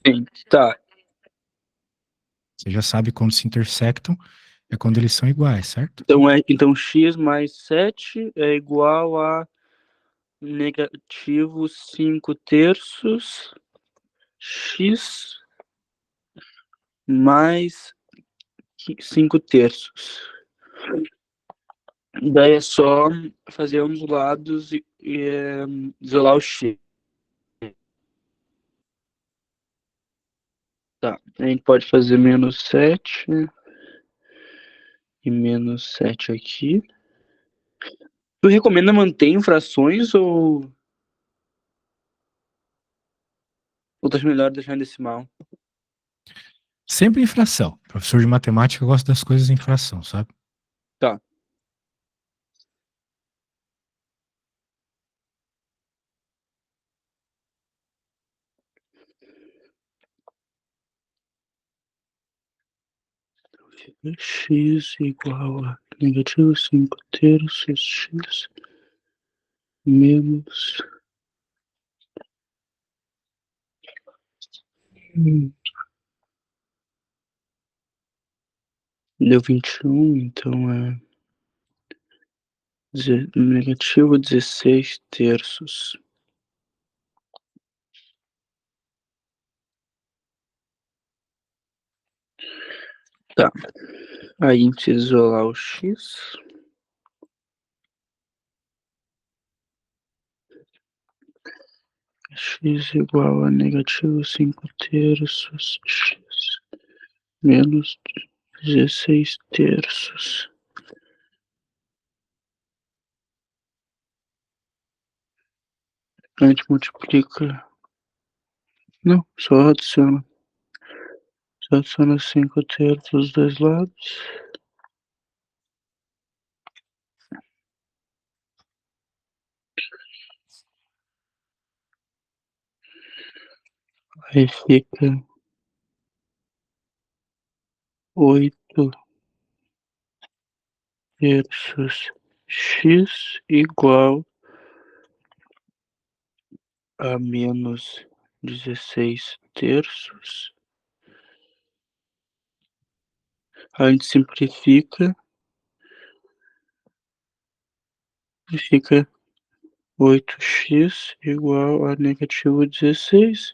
Sim, tá. Você já sabe quando se intersectam, é quando eles são iguais, certo? Então x mais 7 é igual a negativo 5 terços x mais 5 terços. Daí é só fazer um dos lados e isolar o x. Tá, a gente pode fazer menos 7 e menos 7 aqui. Tu recomenda manter em frações ou tá melhor deixar em decimal? Sempre em fração. Professor de matemática gosta das coisas em fração, sabe? Tá. X igual a negativo 5 terços x menos. Deu 21, então é negativo 16 terços. Tá. Aí a gente isolar o x. X igual a negativo 5 terços x menos 16 terços. A gente multiplica. Não, só adiciona. Só adiciona 5 terços dos dois lados. Aí fica 8 terços x igual a menos 16 terços. A gente simplifica e fica 8x igual a negativo 16.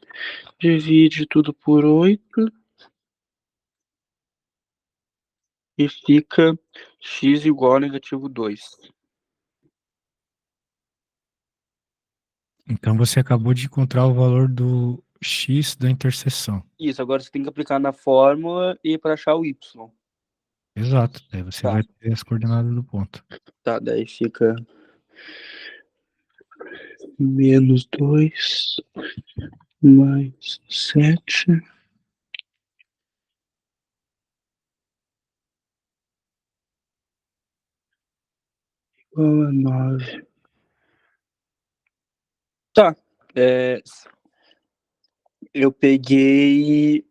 Divide tudo por 8 e fica x igual a negativo 2. Então você acabou de encontrar o valor do x da interseção. Isso, agora você tem que aplicar na fórmula e para achar o y. Exato. Daí você Tá, vai ter as coordenadas do ponto. tá, daí fica menos 2 mais 7 igual a 9. Tá, eu peguei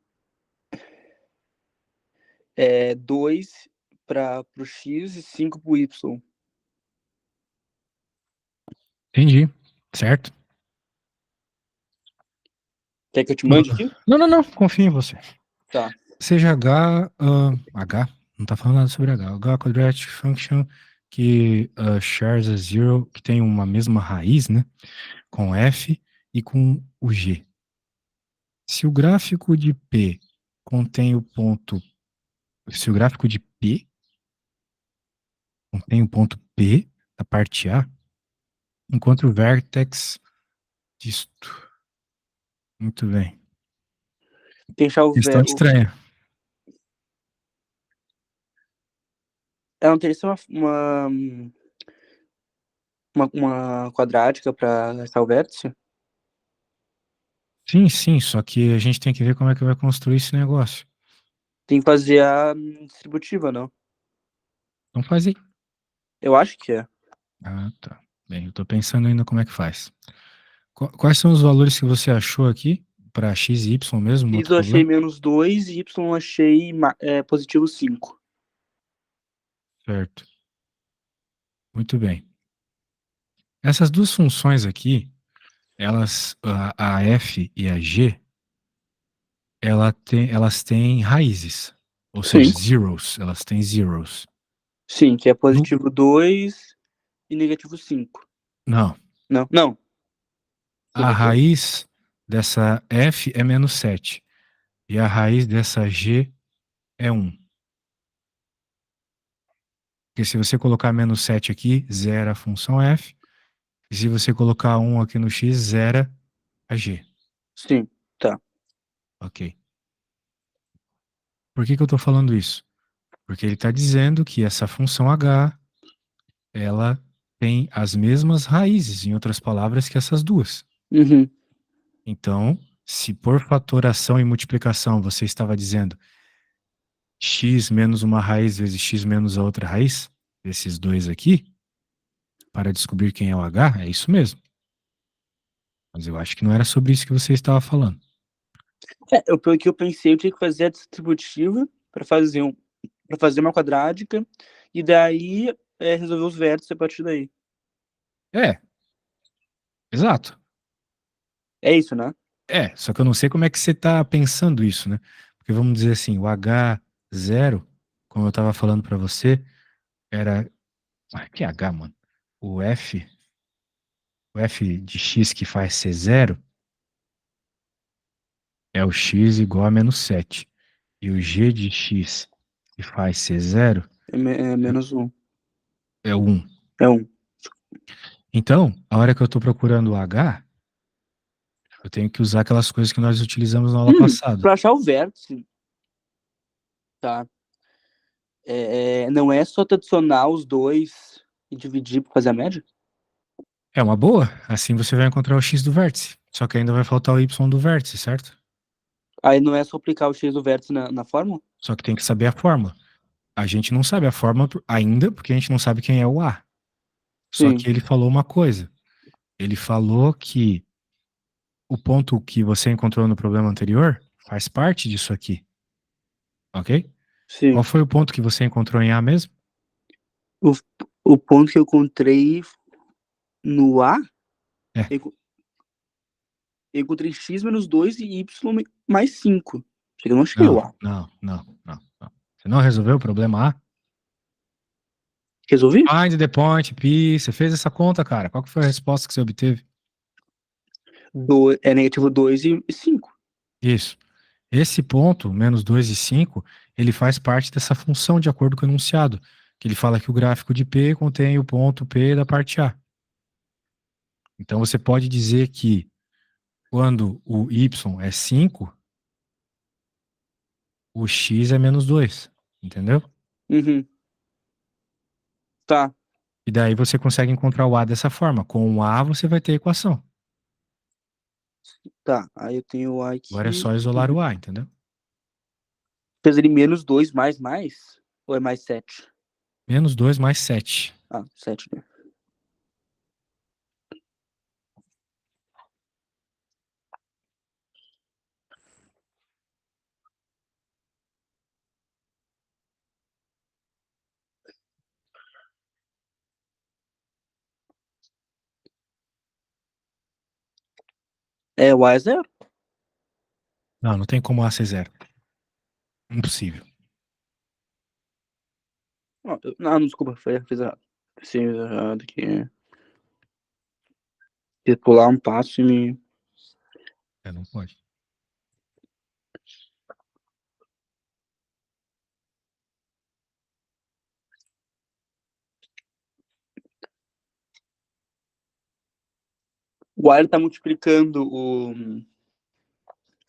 2 para o x e 5 para o y. Entendi. Certo? Quer que eu te mande aqui? Não, não, não. Confio em você. Tá. Seja H, não tá falando nada sobre H quadratic function que shares a zero, que tem uma mesma raiz, né? Com F e com o G. Se o gráfico de P contém o ponto, se o gráfico de P contém o ponto P da parte A, encontre o vértex disto. Muito bem. Deixar Questão estranha. não teria que ser uma quadrática para achar o vértice? Sim, sim, só que a gente tem que ver como é que vai construir esse negócio. Tem que fazer a distributiva, não? Então faz aí. Eu acho que é. Ah, tá. Bem, eu tô pensando ainda como é que faz. Quais são os valores que você achou aqui para x e y mesmo no X outro eu achei problema? menos 2 e Y eu achei positivo 5. Certo. Muito bem. Essas duas funções aqui, elas, a f e a g, elas têm raízes, ou Sim. seja, zeros, elas têm zeros. Sim, que é No, positivo 2 e negativo 5. não, Não, não. a Corretor? raiz dessa f é menos 7 e a raiz dessa g é 1. Porque se você colocar menos 7 aqui, zera a função f, e se você colocar 1 aqui no x, zera a g. Sim, tá. Ok. Por que eu estou falando isso? Porque ele está dizendo que essa função h, ela tem as mesmas raízes, em outras palavras, que essas duas. Uhum. Então, se por fatoração e multiplicação você estava dizendo x menos uma raiz vezes x menos a outra raiz, desses dois aqui, para descobrir quem é o h, é isso mesmo. Mas eu acho que não era sobre isso que você estava falando. Pelo que eu pensei, eu tinha que fazer a distributiva para fazer uma quadrática e daí resolver os vértices a partir daí. É, exato. É isso, né? É, só que eu não sei como é que você está pensando isso, né? Porque vamos dizer assim, o H0, como eu estava falando para você, era. Que H, mano? O F, o F de x que faz ser zero é o x igual a menos 7. E o G de x que faz ser zero É menos 1. é o 1. É 1. Então, a hora que eu estou procurando o H, eu tenho que usar aquelas coisas que nós utilizamos na aula passada. Para achar o vértice, tá? Não é só tu adicionar os dois e dividir para fazer a média? É uma boa, assim você vai encontrar o x do vértice. Só que ainda vai faltar o y do vértice, certo? Aí não é só aplicar o x do vértice na fórmula? Só que tem que saber a fórmula. A gente não sabe a fórmula ainda, porque a gente não sabe quem é o A. Só Sim, que ele falou uma coisa. Ele falou que o ponto que você encontrou no problema anterior faz parte disso aqui. Ok? Qual sim. foi o ponto que você encontrou em A mesmo? O, o ponto que eu encontrei no A, É. eu encontrei x menos 2 e y mais 5. Chega, eu não achei o Não, A. não, não, não, não. Você não resolveu o problema A? Resolvi? Find the point, P. Você fez essa conta, cara. Qual que foi a resposta que você obteve? É negativo 2 e 5. Isso. Esse ponto, menos 2 e 5, ele faz parte dessa função de acordo com o enunciado, que ele fala que o gráfico de P contém o ponto P da parte A. Então você pode dizer que quando o y é 5, o x é menos 2, entendeu? Uhum. Tá, E daí você consegue encontrar o A dessa forma. Com o A você vai ter a equação. tá. Aí eu tenho o A Agora é aqui. só isolar o A, entendeu? Fez ele menos 2 mais? Ou é mais 7? Menos 2 mais 7. Ah, 7, né? O A é 0? Não, não tem como A ser zero. Impossível. Não, desculpa, fiz errado. Fiz errado aqui. Ia pular um passo e me. É, não pode. O A ele tá multiplicando o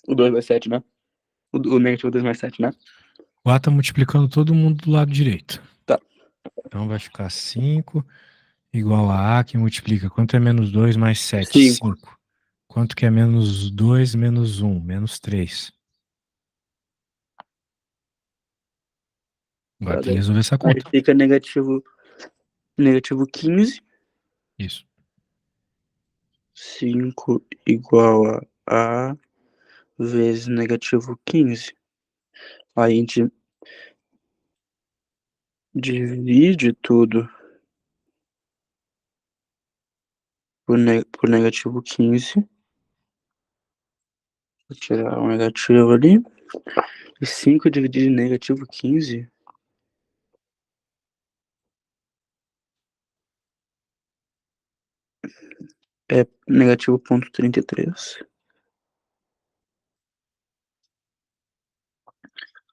2 mais 7, né? O negativo 2 mais 7, né? O A tá multiplicando todo mundo do lado direito. Tá. Então vai ficar 5 igual a que multiplica. Quanto é menos 2 mais 7? 5. 5. Quanto que é menos 2 menos 1? Menos 3. Agora Tá, tem que resolver essa aí conta. fica negativo 15. Isso. 5 igual a vezes negativo 15. Aí a gente divide tudo por negativo 15. Vou tirar o negativo ali. E 5 dividido em negativo 15. É negativo ponto 33.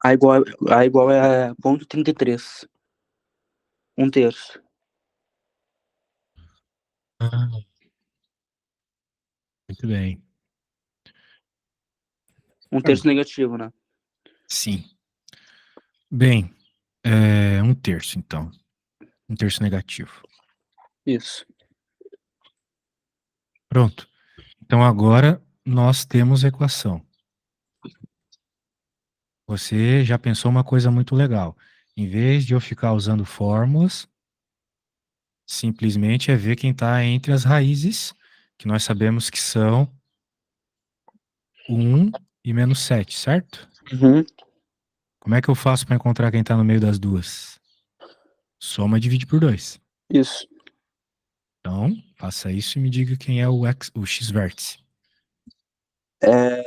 A igual é ponto 33. Um terço. Ah, muito bem. Um terço negativo, né? Sim. Bem, um terço, então. Um terço negativo. Isso. Pronto. Então agora nós temos a equação. Você já pensou uma coisa muito legal. Em vez de eu ficar usando fórmulas, simplesmente é ver quem está entre as raízes, que nós sabemos que são 1 e menos 7, certo? Uhum. Como é que eu faço para encontrar quem está no meio das duas? Soma e divide por 2. Isso. Então, faça isso e me diga quem é o x vértice. É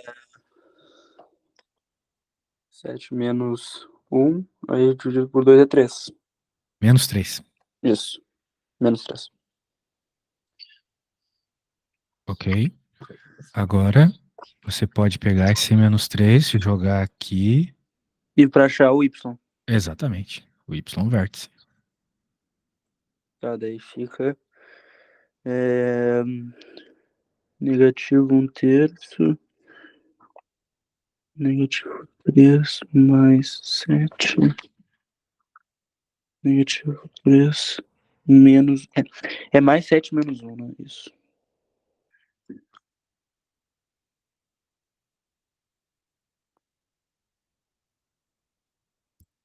7 menos 1. Aí dividido por 2 é 3. Menos 3. Isso. Menos 3. Ok? Agora, você pode pegar esse menos 3 e jogar aqui. E pra achar o y. Exatamente. O y vértice. Tá, daí fica negativo um terço. Negativo 3 mais 7. Negativo 3 menos. É mais 7 menos 1, né? Isso.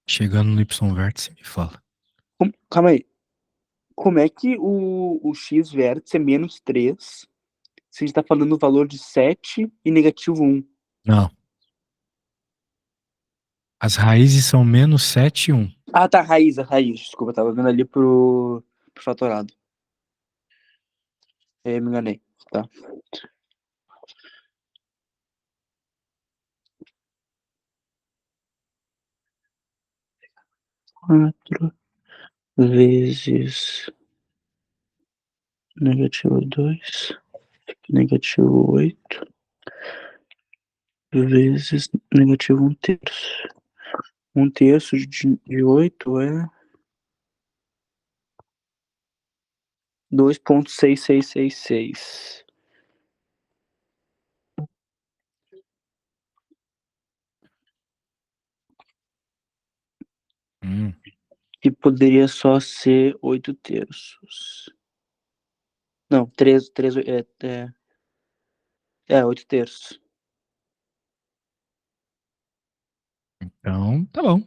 Chegando no y vértice, me fala. Calma aí. Como é que o x vértice é menos 3 se a gente tá falando o valor de 7 e negativo 1? Não. As raízes são menos 7 e 1. Ah, tá, a raiz. Desculpa, eu tava vendo ali pro fatorado. Me enganei. Tá. Quatro vezes negativo 2 negativo 8 vezes negativo um terço. Um terço de 8 é 2,6666. Que poderia só ser 8 terços. Não, 3 é 8 terços. Então, tá bom.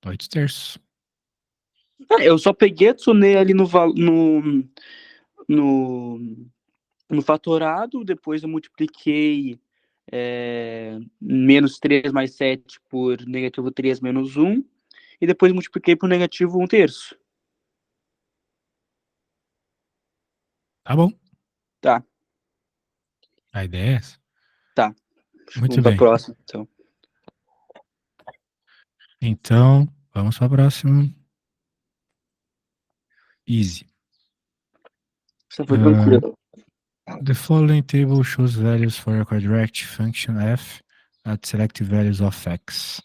8 terços. Eu só peguei, adicionei ali no, no fatorado, depois eu multipliquei menos 3 mais 7 por negativo 3 menos 1, e depois multipliquei por negativo um terço. Tá bom. Tá, A ideia é essa. tá. Muito Vamos pra bem. próxima, então. Então, vamos para a próxima. Easy. Essa foi tranquila. The following table shows values for a quadratic function f at selected values of x.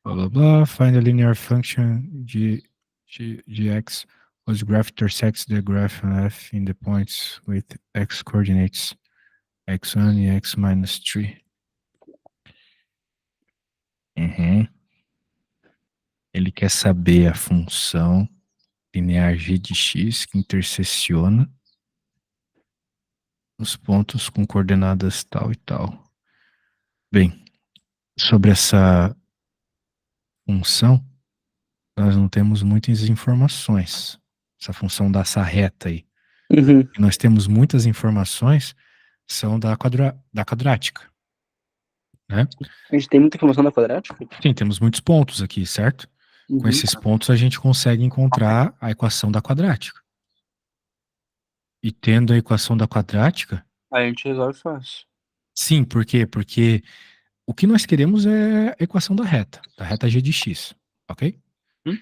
Blah, blah, blah. Find a linear function gx whose graph intersects the graph f in the points with x coordinates x1 e x minus 3. Uhum. Ele quer saber a função linear g de x que intersecciona os pontos com coordenadas tal e tal. Bem, sobre essa função, nós não temos muitas informações. Essa função dessa reta aí. Uhum. E nós temos muitas informações são da quadrática, né? A gente tem muita informação da quadrática? Sim, temos muitos pontos aqui, certo? Com Uhum. esses pontos a gente consegue encontrar a equação da quadrática. E tendo a equação da quadrática, Aí a gente resolve fácil. Sim, por quê? Porque o que nós queremos é a equação da reta g de x, ok? Hum?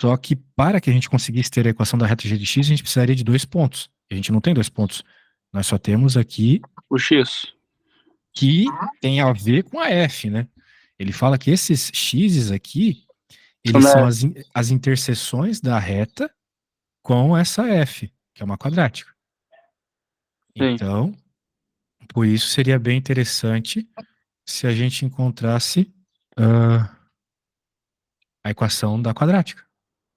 Só que para que a gente conseguisse ter a equação da reta g de x, a gente precisaria de 2 pontos. E a gente não tem 2 pontos. Nós só temos aqui O X. que tem a ver com a f, né? Ele fala que esses x's aqui, São eles são da... as interseções da reta com essa f, que é uma quadrática. Sim. Então, por isso seria bem interessante se a gente encontrasse ah, a equação da quadrática,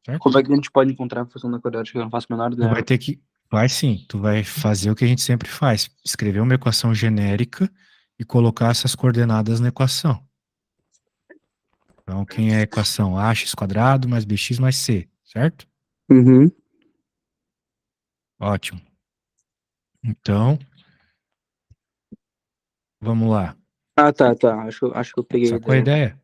certo? Como é que a gente pode encontrar a função da quadrática? Eu não faço a menor Tu vai ideia. ter que. Vai sim, tu vai fazer o que a gente sempre faz: escrever uma equação genérica e colocar essas coordenadas na equação. Então, quem é a equação? Ax quadrado mais bx mais c, certo? Uhum. Ótimo. Então, vamos lá. Ah, tá, tá. Acho que eu peguei a Sacou a ideia. ideia?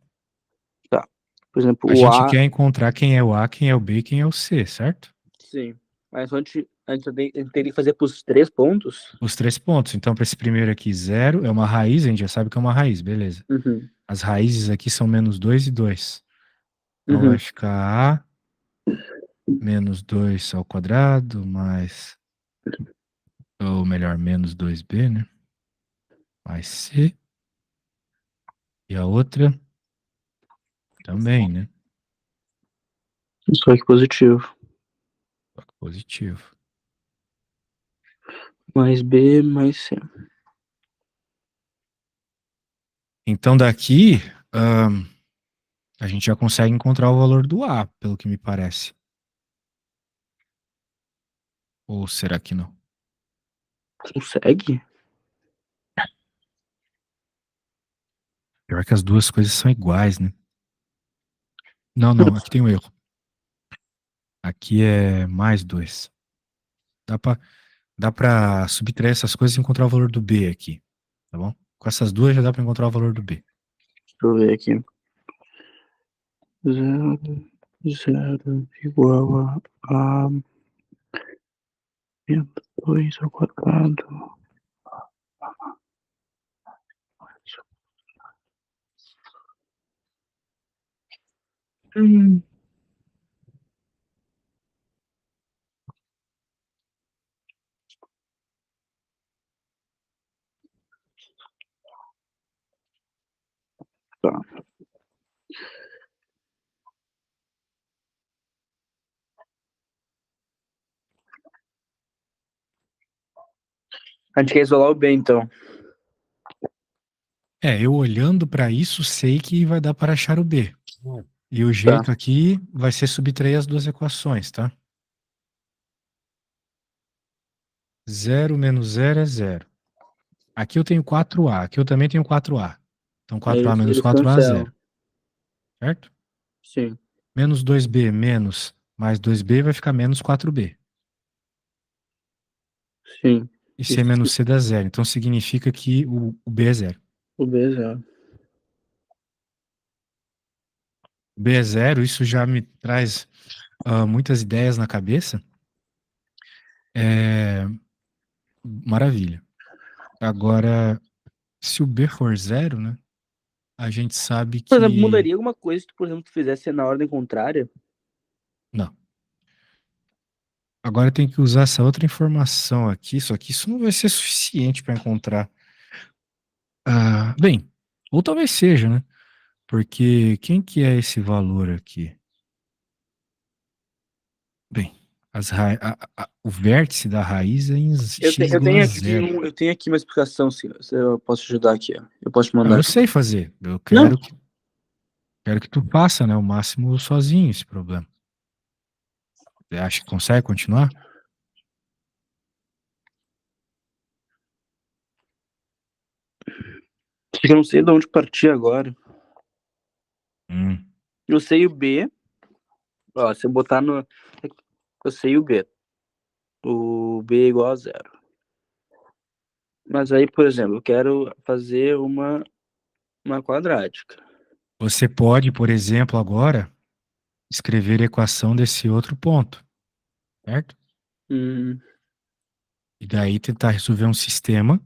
Tá. Por exemplo, A o gente A. quer encontrar quem é o A, quem é o B e quem é o C, certo? Sim. Mas a gente teria que fazer pros 3 pontos? Os 3 pontos. Então, para esse primeiro aqui, zero é uma raiz, a gente já sabe que é uma raiz, beleza. Uhum. As raízes aqui são -2 e 2. Então, vai Uhum. ficar A -2 ao quadrado, mais, ou melhor, -2b, né? Mais C. E a outra também, né? Só que positivo. Só que positivo. Mais B, mais C. Então, daqui, a gente já consegue encontrar o valor do A, pelo que me parece. Ou será que não? Consegue? Pior que as duas coisas são iguais, né? Não, não, aqui tem um erro. Aqui é mais 2. Dá pra, dá pra subtrair essas coisas e encontrar o valor do B aqui, tá bom? Com essas duas já dá pra encontrar o valor do B. Deixa eu ver aqui. Zero, zero igual a menos 2 ao quadrado. Hum, tá. A gente quer isolar o B, então. Eu olhando pra isso sei que vai dar para achar o B. E o Tá. jeito aqui vai ser subtrair as duas equações, tá? Zero menos zero é zero. Aqui eu tenho 4A, aqui eu também tenho 4A. Então Aí 4A menos eles 4A é cancelam. zero, certo? Sim, Menos 2B menos mais 2B vai ficar menos 4B. sim. E C Isso, menos C dá zero. Então significa que o B é zero. o B é zero. O B é zero, isso já me traz muitas ideias na cabeça. É, maravilha. Agora, se o B for zero, né? A gente sabe Por exemplo, que. mudaria alguma coisa se, por exemplo, tu fizesse na ordem contrária? Não. Agora tem que usar essa outra informação aqui, só que isso não vai ser suficiente para encontrar. Bem, ou talvez seja, né? Porque quem que é esse valor aqui? Bem, o vértice da raiz é em x igual a zero. Eu tenho aqui uma explicação, se eu posso te ajudar aqui, ó. Eu posso te Não, mandar eu aqui. sei fazer. Eu Não, quero que tu faça, né, o máximo sozinho esse problema. Você acha que consegue continuar? porque eu não sei de onde partir agora. Hum. Eu sei o B, ó, se eu botar no... Eu sei o B. O B é igual a zero. Mas aí, por exemplo, eu quero fazer uma quadrática. Você pode, por exemplo, agora escrever a equação desse outro ponto, certo? Hum, E daí tentar resolver um sistema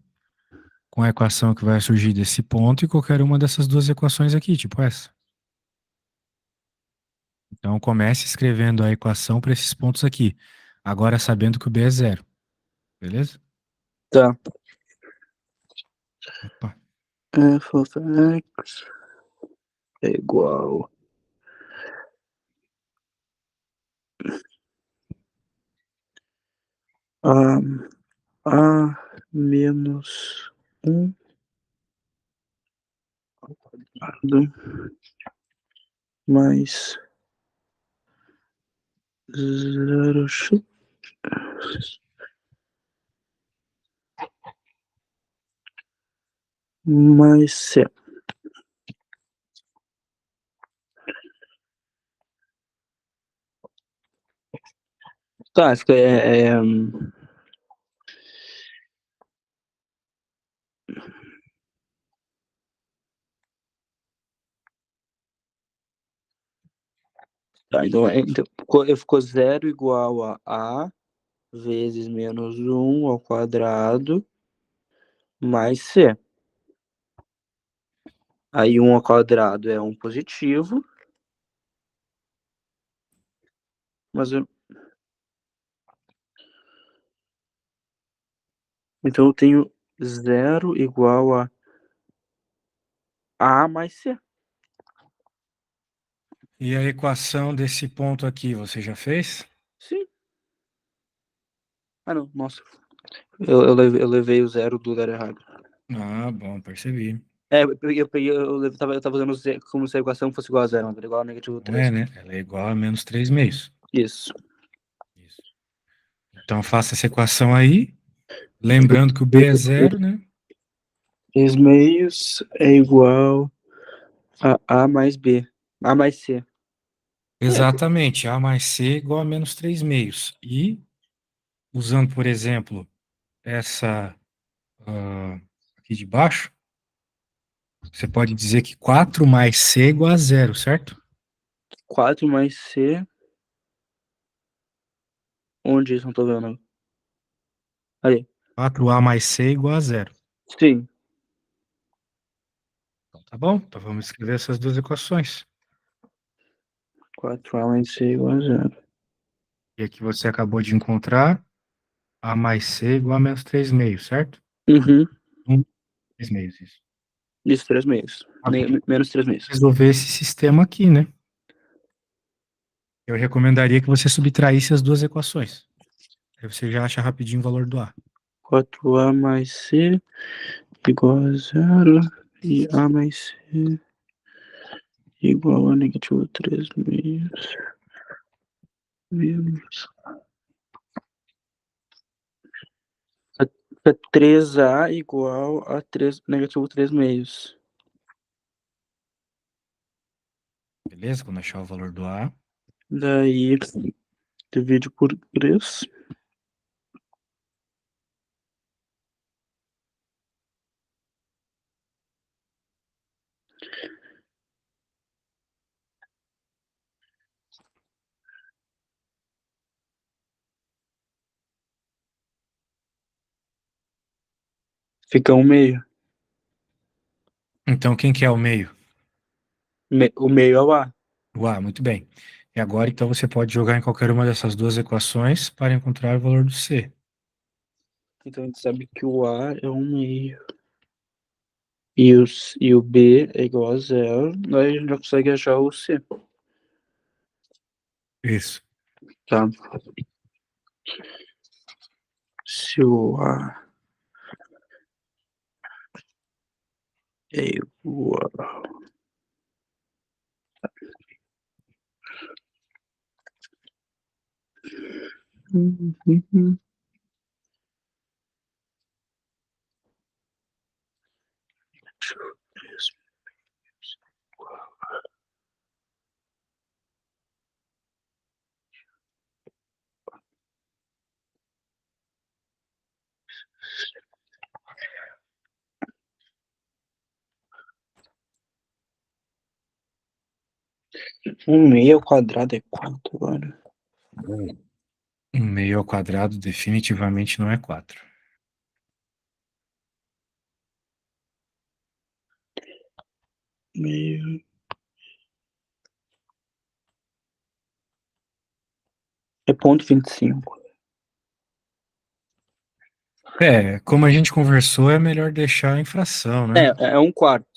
com a equação que vai surgir desse ponto e qualquer uma dessas duas equações aqui, tipo essa. Então comece escrevendo a equação para esses pontos aqui. Agora sabendo que o b é zero. Beleza? Tá. Opa. F of x é igual a menos 1 ao quadrado mais 0x mais c. Tá, fica tá, então ficou 0 igual a vezes menos 1 ao quadrado mais c. Aí 1 ao quadrado é um positivo, mas então eu tenho 0 igual a mais c. E a equação desse ponto aqui, você já fez? Sim. Ah, não, nossa. Eu levei o zero do lugar errado. Ah, bom, percebi. Eu tava usando como se a equação fosse igual a zero, mas era igual a negativo Não é, 3. né? Ela é igual a menos 3 meios. Isso. Isso. Então faça essa equação aí, lembrando que o b é zero, né? 3 meios é igual a mais b. A mais c. É, Exatamente, a mais c igual a menos 3 meios. E, usando, por exemplo, essa aqui de baixo, você pode dizer que 4 mais c é igual a zero, certo? 4 mais c. Onde isso? Não tô vendo. Ali. 4a mais c é igual a zero. Sim. Então, tá bom? Então vamos escrever essas duas equações. 4a mais c igual a zero. E aqui você acabou de encontrar a mais c igual a menos 3 meios, certo? Uhum. 3 meios, isso. Isso, 3 meios. Agora, Menos 3 meios. resolver esse sistema aqui, né? Eu recomendaria que você subtraísse as duas equações. Aí você já acha rapidinho o valor do A. 4a mais c igual a zero. E a mais c igual a negativo 3 meios. Menos. Fica 3a igual a 3, negativo 3 meios. Beleza? Quando achar o valor do A. Daí, divide por 3. Fica 1 meio. Então, quem que é o meio? O meio é o A. O A, muito bem. E agora, então, você pode jogar em qualquer uma dessas duas equações para encontrar o valor do C. Então a gente sabe que o A é 1 meio. E o B é igual a zero. Daí a gente já consegue achar o C. Isso. Tá. Se o A é igual. Uhum. Um meio ao quadrado é 4 agora. 1 meio ao quadrado definitivamente não é 4. meio. É ponto 25. Como a gente conversou, é melhor deixar em fração, né? É um quarto.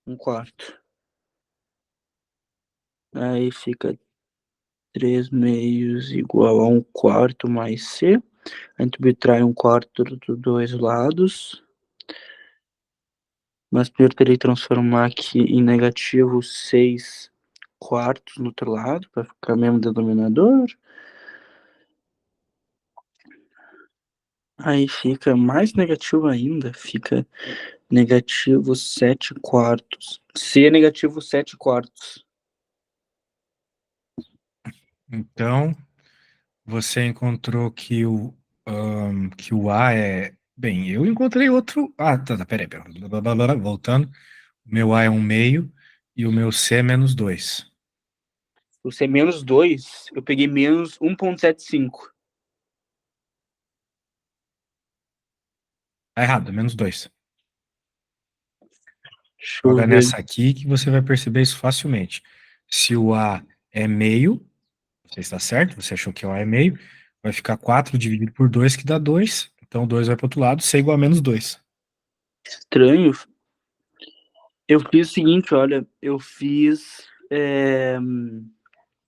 Um quarto. Aí fica 3 meios igual a um quarto mais C. A gente subtrai um quarto dos dois lados. Mas primeiro terei que transformar aqui em negativo 6 quartos no outro lado, para ficar mesmo denominador. Aí fica mais negativo ainda, fica negativo 7 quartos. C é negativo 7 quartos. Então, você encontrou que o A é. Bem, eu encontrei outro. Ah, tá, peraí. Blá, blá, blá, blá, voltando. O meu A é 1/2 e o meu C é -2. O C é menos 2, eu peguei menos 1,75. Tá errado, é -2. Deixa eu Joga ver. nessa aqui que você vai perceber isso facilmente. Se o A é meio, você está certo, você achou que o A é meio, vai ficar 4 dividido por 2, que dá 2. Então 2 vai para o outro lado, C é igual a -2. Estranho. Eu fiz o seguinte, olha, eu fiz.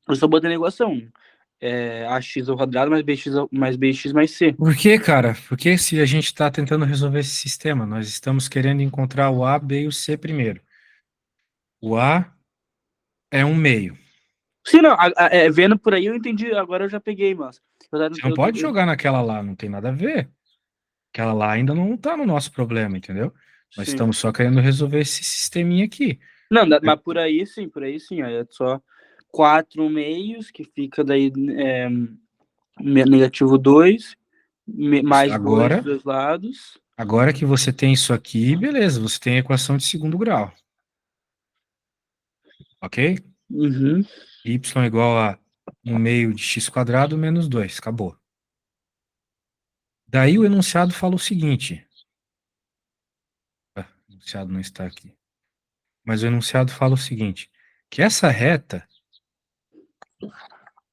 Eu só botei na equação. AX ao quadrado mais BX mais C. Por quê, cara? Porque se a gente está tentando resolver esse sistema, nós estamos querendo encontrar o A, B e o C primeiro. O A é 1/2. Sim, não, vendo por aí eu entendi, agora eu já peguei, mas. Você não pode jogar naquela lá, não tem nada a ver. Aquela lá ainda não está no nosso problema, entendeu? Nós Sim. estamos só querendo resolver esse sisteminha aqui. Não, mas por aí sim, ó, é só 4 meios, que fica daí negativo 2 mais 2 dos Agora, dois lados. agora que você tem isso aqui, beleza, você tem a equação de segundo grau, ok? Uhum, Y igual a 1/2 de x² menos 2, acabou. Daí o enunciado fala o seguinte. O enunciado não está aqui. Mas o enunciado fala o seguinte, que essa reta,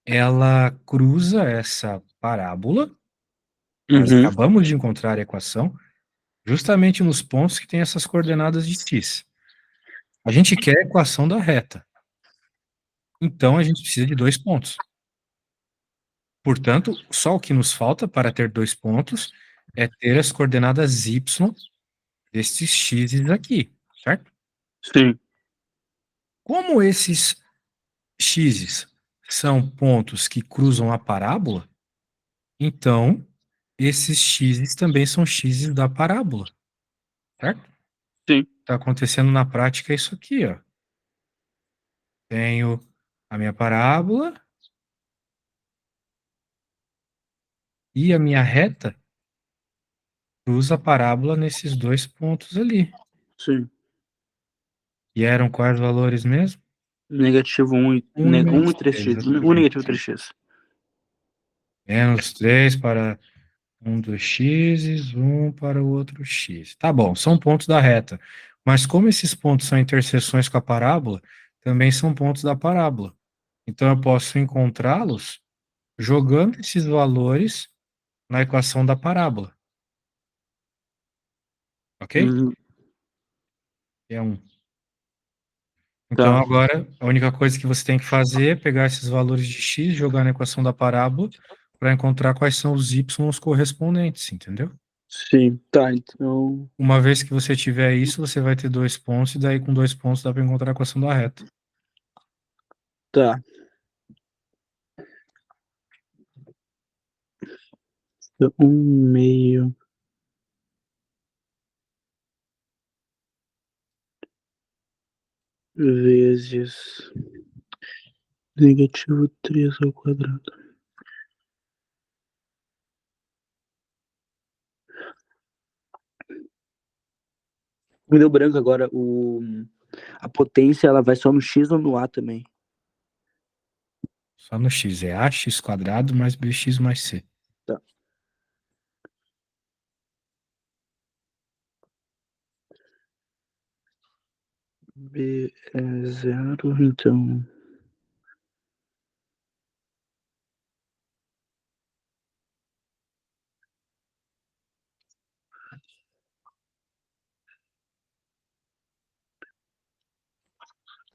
ela cruza essa parábola, nós uhum, acabamos de encontrar a equação, justamente nos pontos que tem essas coordenadas de x. A gente quer a equação da reta. Então, a gente precisa de 2 pontos. Portanto, só o que nos falta para ter 2 pontos é ter as coordenadas y destes x aqui, certo? sim, Como esses x são pontos que cruzam a parábola, então esses x também são x da parábola, certo? sim, Está acontecendo na prática isso aqui, ó. Tenho a minha parábola e a minha reta cruza a parábola nesses 2 pontos ali. sim. E eram quais valores mesmo? Negativo 1 1 e1 menos e 3, 3x. 1 exatamente. negativo 3x. -3 para um dos x, 1 para o outro x. Tá bom, são pontos da reta. Mas como esses pontos são interseções com a parábola, também são pontos da parábola. Então eu posso encontrá-los jogando esses valores na equação da parábola. Ok? Uhum, É um. Então tá, agora a única coisa que você tem que fazer é pegar esses valores de x, jogar na equação da parábola para encontrar quais são os y correspondentes, entendeu? sim, tá, então, Uma vez que você tiver isso, você vai ter 2 pontos, e daí com 2 pontos dá para encontrar a equação da reta. tá. Então, 1/2 vezes negativo 3 ao quadrado. Me deu branco agora. A potência ela vai só no x ou no a também? Só no x, é ax² mais bx mais c. Tá. B é 0, então...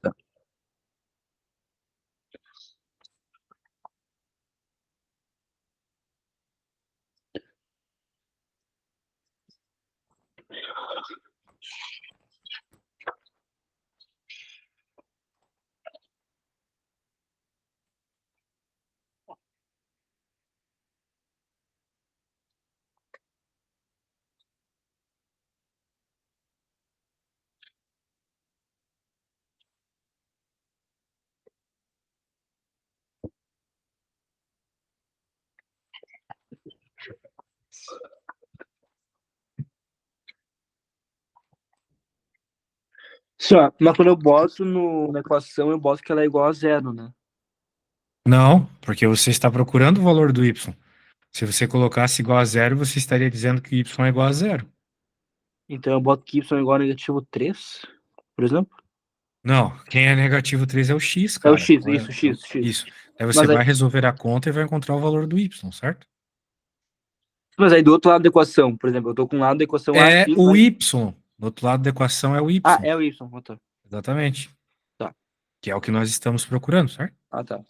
Tá. Só, mas quando eu boto na equação, eu boto que ela é igual a 0, né? Não, porque você está procurando o valor do y. Se você colocasse igual a zero, você estaria dizendo que y é igual a zero. Então eu boto que y é igual a negativo 3, por exemplo. Não, quem é negativo 3 é o x, É o cara. x, isso, x, x. Isso. Aí você Mas aí, vai resolver a conta e vai encontrar o valor do y, certo? mas aí do outro lado da equação, por exemplo, eu tô com um lado da equação a É aqui, o mas... y. Do outro lado da equação é o y. Ah, é o y. Ah, tá. Exatamente. Tá. Que é o que nós estamos procurando, certo? Ah, tá.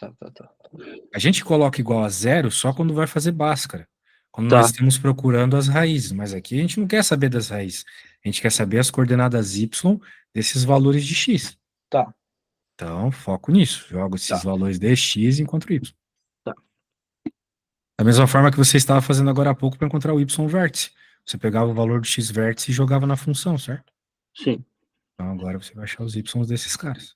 A gente coloca igual a zero só quando vai fazer Bhaskara. Quando nós Tá, estamos procurando as raízes. Mas aqui a gente não quer saber das raízes. A gente quer saber as coordenadas y desses valores de x. tá, Então, foco nisso. Jogo esses tá, valores de x enquanto y. tá. Da mesma forma que você estava fazendo agora há pouco para encontrar o y vértice. Você pegava o valor do x vértice e jogava na função, certo? Sim. Então agora você vai achar os y desses caras.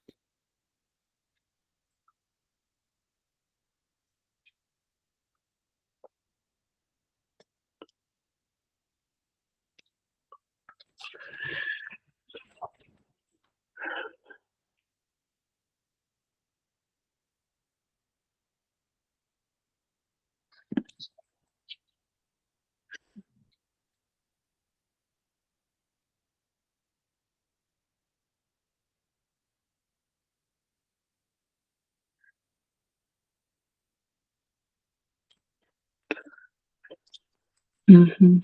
Uhum.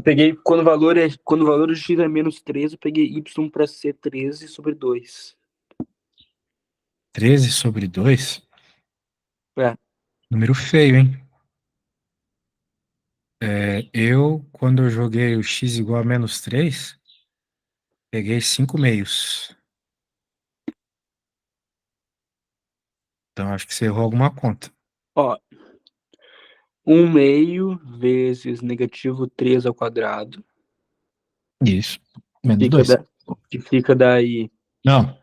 Peguei quando o valor de x é menos 13, eu peguei y para ser 13 sobre 2. 13 sobre 2. É, Número feio, hein? Quando eu joguei o x igual a menos 3, peguei 5 meios. Então acho que você errou alguma conta. ó, 1 meio vezes negativo 3 ao quadrado, Isso. Menos fica 2. da, que fica daí, Não.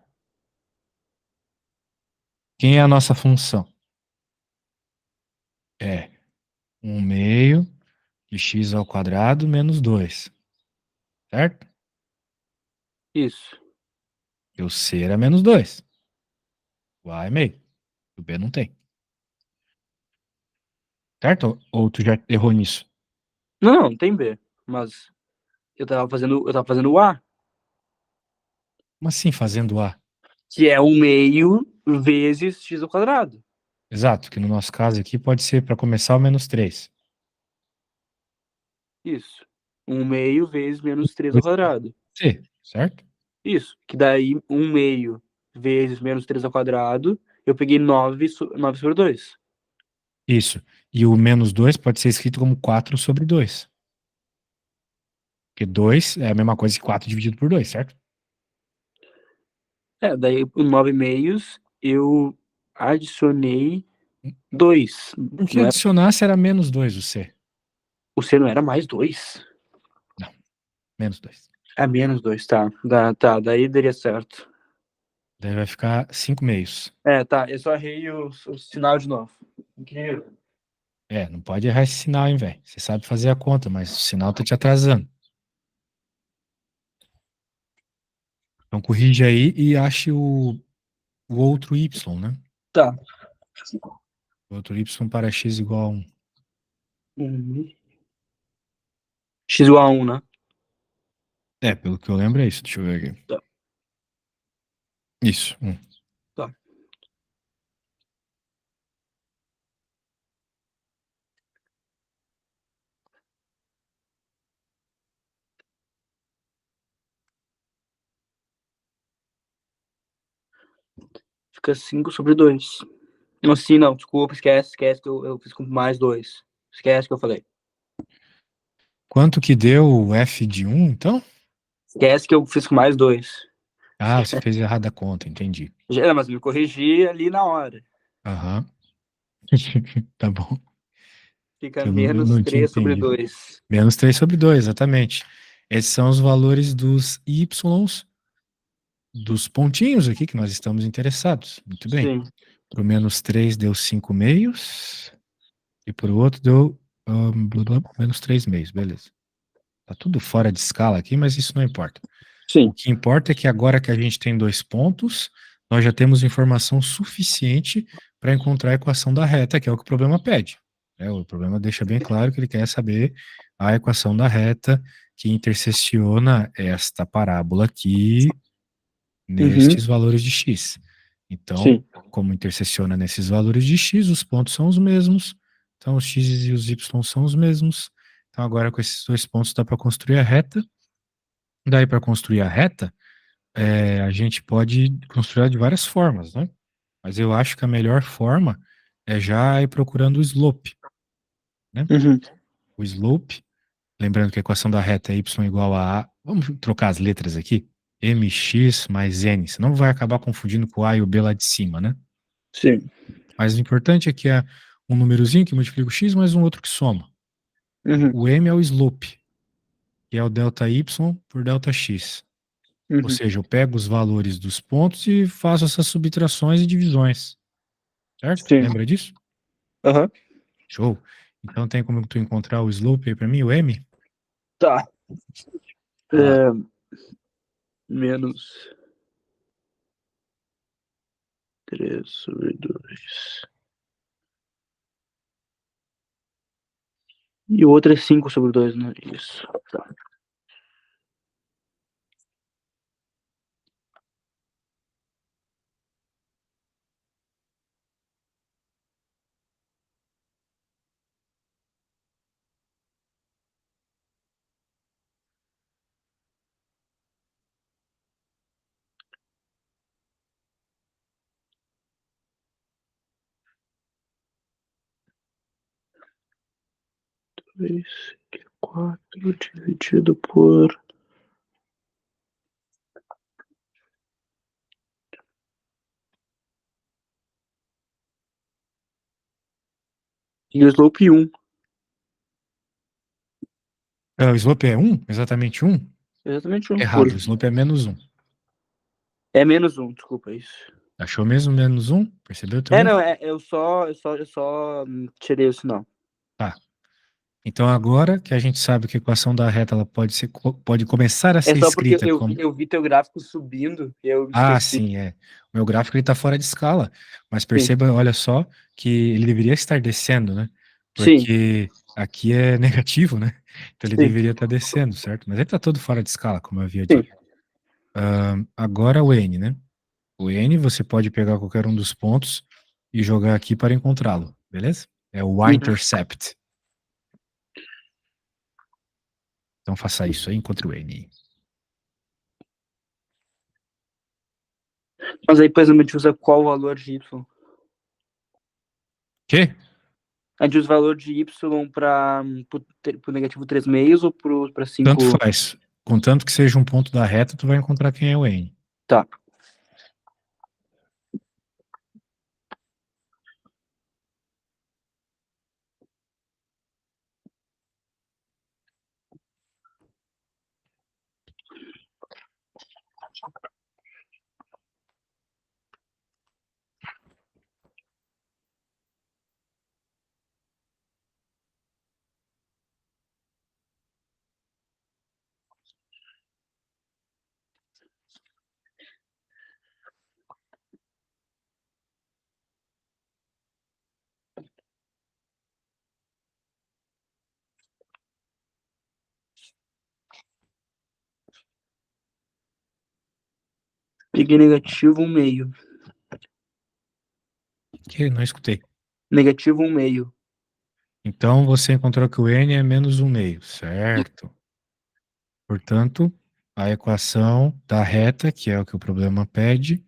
Quem é a nossa função? É 1 meio de x ao quadrado menos 2. Certo? isso. E o c era menos 2. O a é meio. O b não tem. Certo? Ou tu já errou nisso? Não, tem B, mas eu tava fazendo o A, Como assim fazendo a? que é 1 meio vezes x ao quadrado. Exato, que no nosso caso aqui pode ser para começar o menos 3. Isso. 1 meio vezes menos 3 ao quadrado. C, certo? Isso. Que daí 1 meio vezes menos 3 ao quadrado, eu peguei 9 sobre 2. Isso. E o menos 2 pode ser escrito como 4 sobre 2. Porque 2 é a mesma coisa que 4 dividido por 2, certo? É, daí o 9 meios eu adicionei 2. Porque Não é, adicionar se era menos 2 o C. o C não era mais 2? Não, menos 2. É menos 2, tá. Daí daria certo. Daí vai ficar 5 meios. É, tá. Eu só errei o sinal de novo. Incrível. Não pode errar esse sinal, hein, velho. Você sabe fazer a conta, mas o sinal tá te atrasando. Então corrige aí e ache o outro y, né? Tá. O outro y para x igual a 1. Uhum. X igual a 1, né? Pelo que eu lembro é isso. Deixa eu ver aqui. Tá. Isso. Tá. Fica 5 sobre 2. Não, sim, não. Desculpa, esquece que eu fiz com mais 2. Esquece que eu falei. Quanto que deu o f de 1, então? Esquece que eu fiz com mais 2. Ah, você fez errado a conta, entendi. Mas me corrigi ali na hora. Aham. Tá bom. Fica Que eu não, menos não tinha 3 sobre entendido. 2. Menos 3 sobre 2, exatamente. Esses são os valores dos y's dos pontinhos aqui que nós estamos interessados. Muito bem. Sim. Para o menos 3 deu 5 meios. E para o outro deu menos 3 meios. Beleza. Tá tudo fora de escala aqui, mas isso não importa. O Sim. que importa é que agora que a gente tem 2 pontos, nós já temos informação suficiente para encontrar a equação da reta, que é o que o problema pede. O problema deixa bem claro que ele quer saber a equação da reta que intersecciona esta parábola aqui Uhum. nestes valores de x. Então, Sim. como intersecciona nesses valores de x, os pontos são os mesmos. Então, os x e os y são os mesmos. Então, agora com esses 2 pontos dá para construir a reta. Daí, para construir a reta, a gente pode construir de várias formas, né? Mas eu acho que a melhor forma é já ir procurando o slope, né? Uhum. O slope, lembrando que a equação da reta é y igual a... Vamos trocar as letras aqui. mx mais n. Você não vai acabar confundindo com o a e o b lá de cima, né? Sim. Mas o importante é que é um númerozinho que multiplica o x mais um outro que soma. Uhum. O m é o slope, que é o delta y por delta x. Ou Uhum. seja, eu pego os valores dos pontos e faço essas subtrações e divisões. Certo? Sim. Lembra disso? Aham. Show. Então tem como tu encontrar o slope aí pra mim, o m? Tá. Vai lá. Menos 3 sobre 2. E o outro é 5 sobre 2, né? Isso. Tá. Três, 4 dividido por... E o slope 1. O slope é 1? Exatamente 1? Exatamente 1. Errado, o slope é menos 1. É menos 1, desculpa, é isso. Achou mesmo menos 1? Percebeu teu erro? Não, eu só tirei o sinal. Tá. Então agora que a gente sabe que a equação da reta ela pode começar a É ser só porque escrita como... eu vi teu gráfico subindo e eu Ah, esqueci. sim, é. O meu gráfico ele está fora de escala, mas Sim, perceba, olha só, que ele deveria estar descendo, né? sim, Porque aqui é negativo, né? Então ele sim, deveria estar descendo, certo? Mas ele está todo fora de escala, como eu havia sim. dito. Agora o n, né? O n você pode pegar qualquer um dos pontos e jogar aqui para encontrá-lo, beleza? É o Uhum. y-intercept. Então faça isso aí, encontre o n. Mas aí, por exemplo, a gente usa qual valor de Y? Quê? A gente usa o valor de Y para pro negativo 3 meios ou para Tanto 5? faz. Contanto que seja um ponto da reta, tu vai encontrar quem é o n. Tá. Peguei negativo 1/2. Que não escutei. Negativo 1/2. Então você encontrou que o n é menos 1/2, certo? Portanto, a equação da reta, que é o que o problema pede,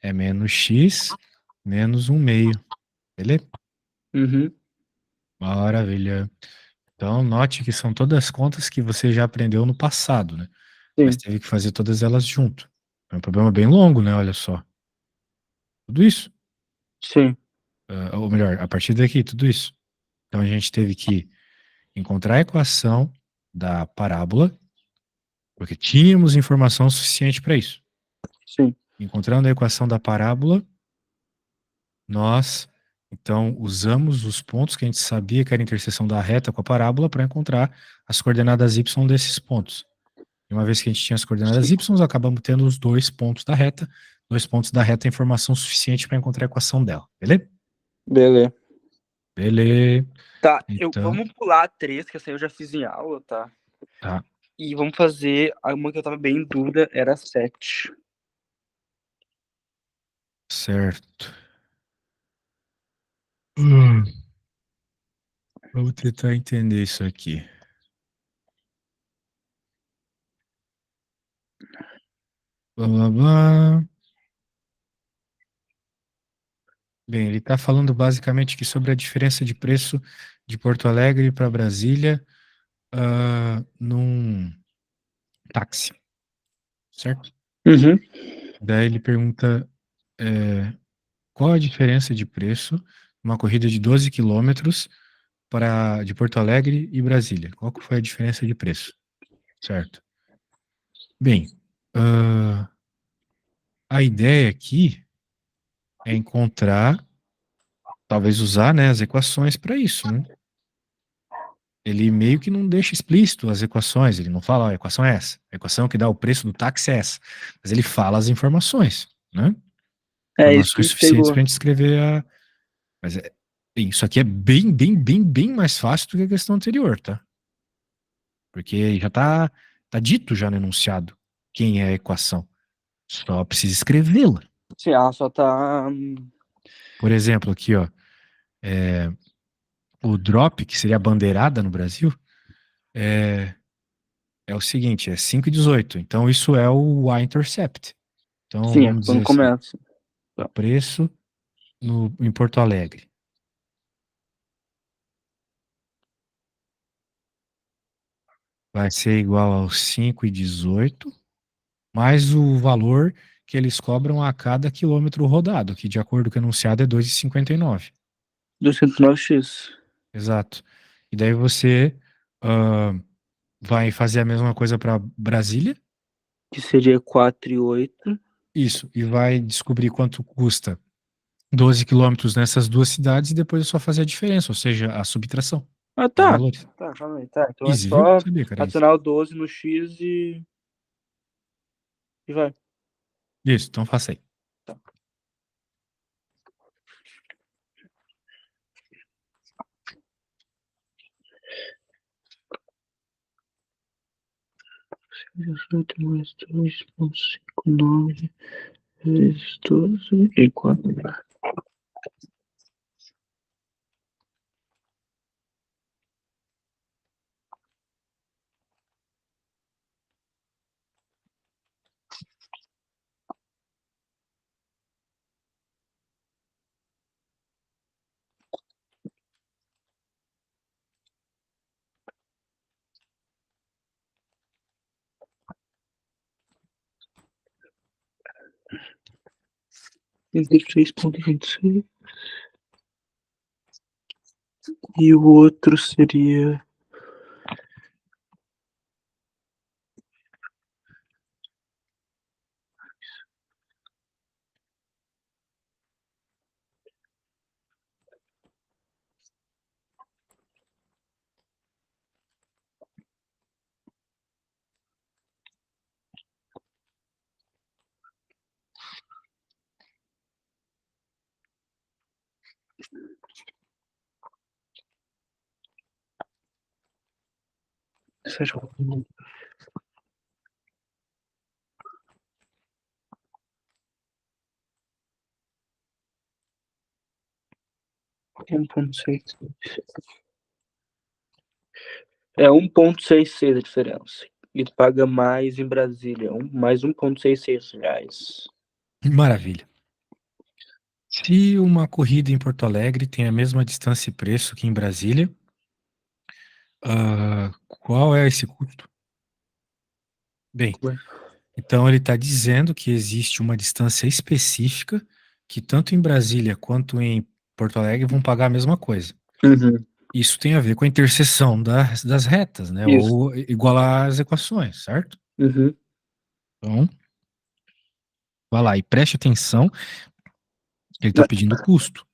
é menos x menos 1/2. Beleza? Uhum. Maravilha. Então, note que são todas contas que você já aprendeu no passado, né? Mas Sim, teve que fazer todas elas junto. É um problema bem longo, né? Olha só. Tudo isso. sim, Ou melhor, a partir daqui, tudo isso. Então, a gente teve que encontrar a equação da parábola, porque tínhamos informação suficiente para isso. sim, Encontrando a equação da parábola, nós, então, usamos os pontos que a gente sabia que era a interseção da reta com a parábola para encontrar as coordenadas y desses pontos. E uma vez que a gente tinha as coordenadas y, acabamos tendo os dois pontos da reta. Dois pontos da reta é informação suficiente para encontrar a equação dela. Beleza? beleza. Beleza. Tá, Então, vamos pular a 3, que essa aí eu já fiz em aula, tá? tá, E vamos fazer uma que eu tava bem em dúvida, era a 7. certo. Vamos tentar entender isso aqui. Blá, blá, blá. Bem, ele está falando basicamente aqui sobre a diferença de preço de Porto Alegre para Brasília num táxi, certo? Uhum. Daí ele pergunta qual a diferença de preço numa corrida de 12 quilômetros de Porto Alegre e Brasília. Qual que foi a diferença de preço? Certo. Bem, a ideia aqui é encontrar, talvez usar, né, as equações para isso, né? Ele meio que não deixa explícito as equações, ele não fala, ó, a equação é essa, a equação que dá o preço do táxi é essa, mas ele fala as informações, né? É isso que Informações me suficientes pegou. para a gente escrever Mas isso aqui é bem, bem, bem, bem mais fácil do que a questão anterior, tá? Porque já tá dito já no enunciado quem é a equação. Só precisa escrevê-la. Sim, ela só tá. Por exemplo, aqui, ó, o drop, que seria a bandeirada no Brasil, é, é o seguinte, é 5,18. Então, isso é o Y-intercept. Então, Sim, é vamos quando dizer assim, começa. o preço em Porto Alegre vai ser igual aos 5,18 mais o valor que eles cobram a cada quilômetro rodado, que de acordo com o enunciado é 2,59. 209x. Exato. E daí você ah, vai fazer a mesma coisa para Brasília, Que seria 4,8. isso, e vai descobrir quanto custa 12 quilômetros nessas duas cidades e depois é só fazer a diferença, ou seja, a subtração Ah, dos tá. valores. Tá, calma aí. Tá, então é Easy, viu? só Sabia que era easy. adicionar o 12 no x e vai. Isso, então faça aí. Tá. 18 mais 2,59 vezes 12 e 4. 33,26. E o outro seria. 1,6. É 1,66 a diferença. E tu paga mais em Brasília, mais 1,66 reais. Maravilha. Se uma corrida em Porto Alegre tem a mesma distância e preço que em Brasília, qual é esse custo? Bem, então ele está dizendo que existe uma distância específica que tanto em Brasília quanto em Porto Alegre vão pagar a mesma coisa. Uhum. Isso tem a ver com a interseção das retas, né? Isso. Ou igualar as equações, certo? Uhum. Então, vai lá e preste atenção que ele está pedindo custo.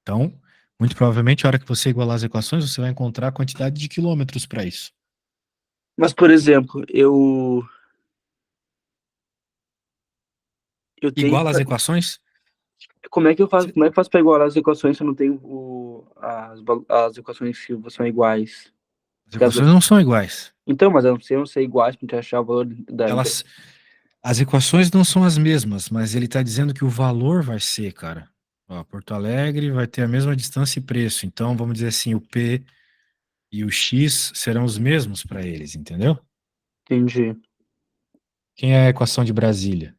Então, muito provavelmente, a hora que você igualar as equações, você vai encontrar a quantidade de quilômetros para isso. Mas, por exemplo, eu tenho que. Iguala as equações? Como é que eu faço? Você- Como é que eu faço para igualar as equações se eu não tenho as equações que são iguais? As Porque equações não são iguais. então, mas eu não sei iguais para gente achar o valor da Elas, as equações não são as mesmas, mas ele está dizendo que o valor vai ser, cara. Ó, Porto Alegre vai ter a mesma distância e preço. Então, vamos dizer assim, o P e o X serão os mesmos para eles, entendeu? Entendi. Quem é a equação de Brasília?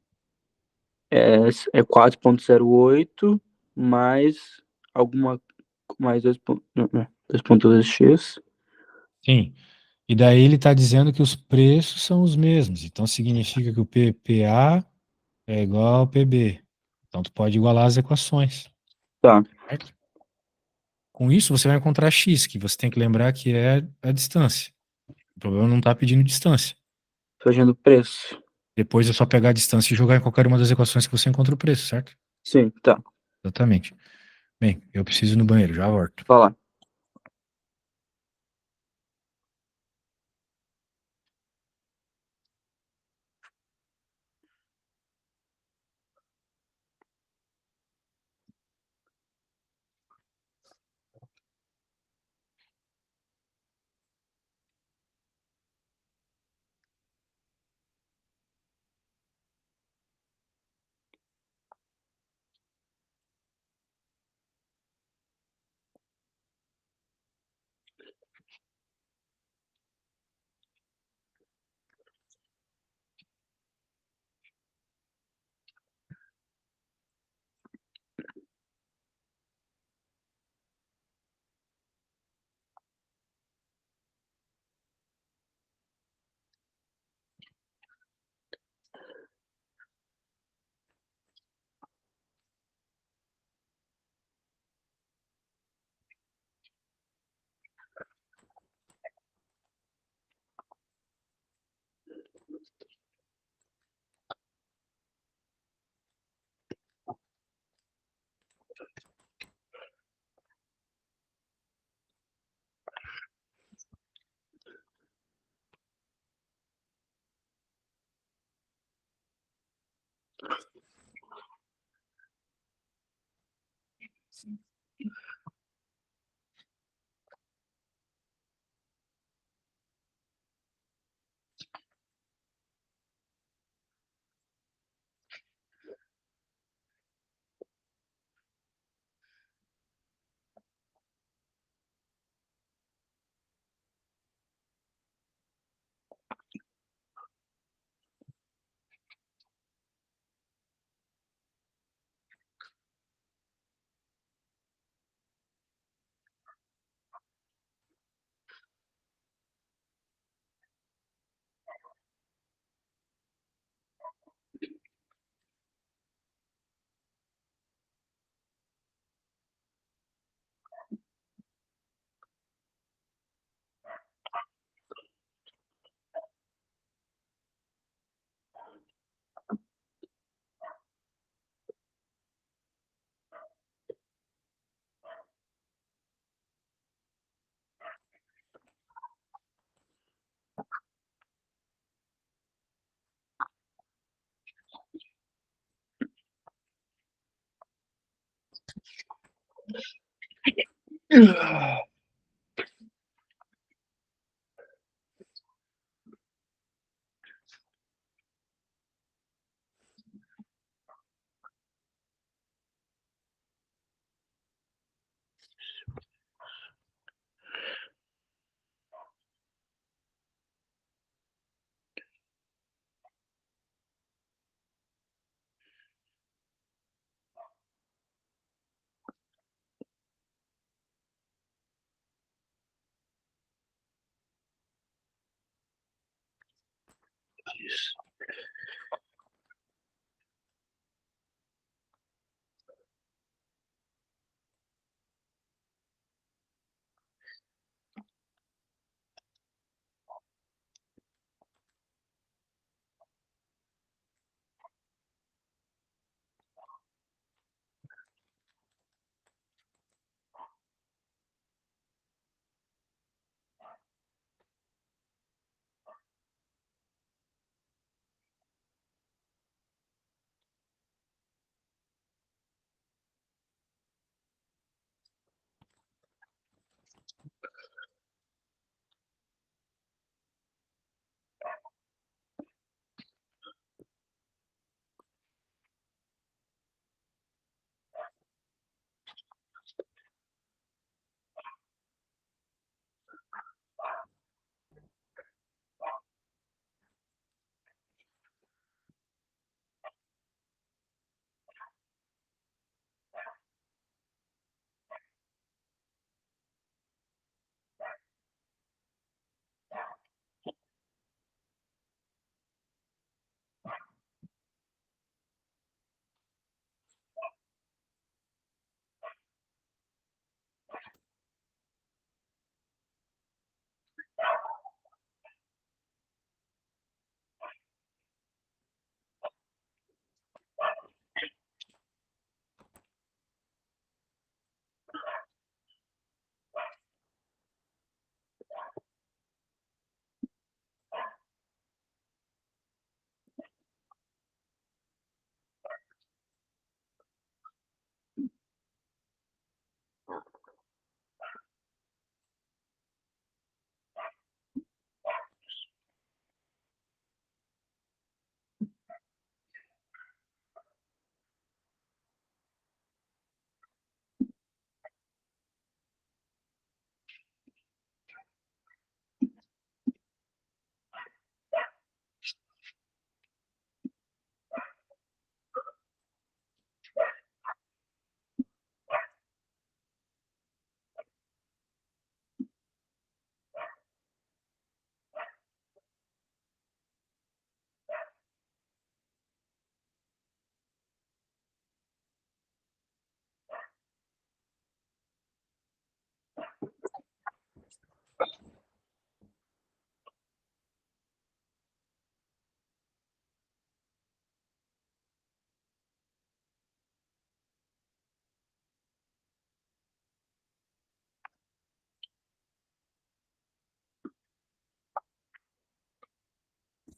É 4,08 mais alguma. Mais 2,2x. Sim. E daí ele está dizendo que os preços são os mesmos. Então significa que o PPA é igual ao PB. Então tu pode igualar as equações, Tá. certo? Com isso você vai encontrar x, que você tem que lembrar que é a distância. O problema não está pedindo distância. Fazendo preço. Depois é só pegar a distância e jogar em qualquer uma das equações que você encontra o preço, certo? Sim, tá. Exatamente. Bem, eu preciso ir no banheiro, já volto. Falar.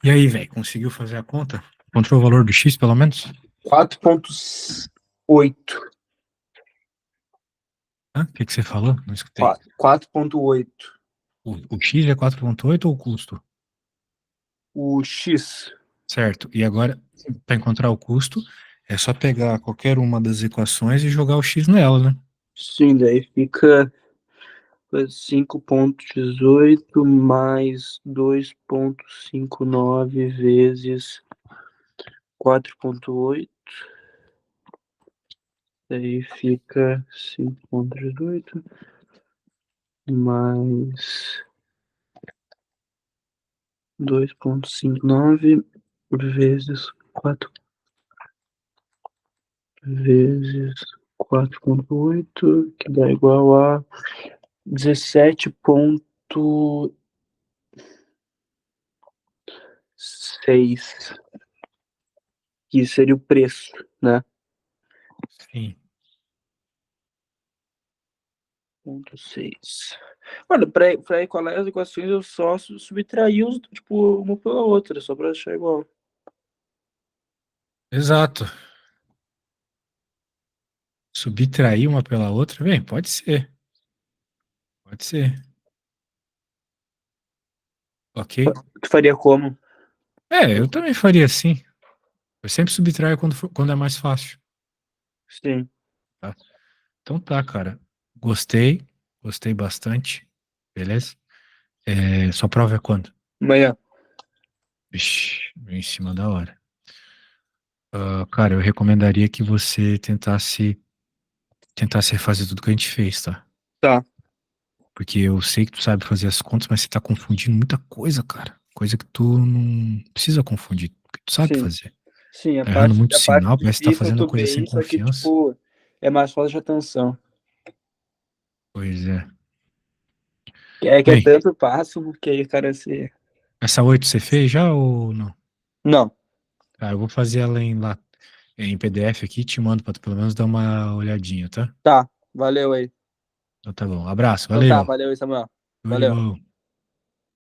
E aí, velho, conseguiu fazer a conta? Encontrou o valor do X, pelo menos? 4,8. O que você falou? Não escutei. 4,8. O X é 4,8 ou o custo? O X. Certo. E agora, para encontrar o custo, é só pegar qualquer uma das equações e jogar o X nela, né? Sim, daí fica 5,18 mais 2,59 vezes 4,8. Daí fica 5,18 mais 2,59 vezes 4 vezes 4,8, que dá igual a 17,6, que seria o preço, né? Sim. 0,6. Mano, pra igualar as equações, eu só subtraí os, tipo, uma pela outra, só pra deixar igual. Exato. Subtrair uma pela outra? Bem, pode ser. Pode ser. Ok? Tu faria como? É, eu também faria assim. Eu sempre subtraio quando é mais fácil. Sim. Tá? Então tá, cara. Gostei. Gostei bastante. Beleza? Sua prova é quando? Amanhã. Vixe, em cima da hora. Cara, eu recomendaria que você tentasse refazer tudo que a gente fez, tá? Tá. Porque eu sei que tu sabe fazer as contas, mas você tá confundindo muita coisa, cara. coisa que tu não precisa confundir, porque tu sabe Sim, fazer. sim, Tá errando muito a parte sinal, parece que tá difícil fazendo a tu coisa sem bem, só que, confiança. tipo, é mais falta de atenção. Pois é. Que é Bem, tanto passo, porque aí o cara se... essa 8 você fez já ou não? Não, Tá, eu vou fazer ela em PDF aqui, te mando pra tu pelo menos dar uma olhadinha, tá? tá, valeu aí. Então tá bom. Abraço, Então tá, valeu. valeu aí, Samuel. Tudo de Valeu. bom.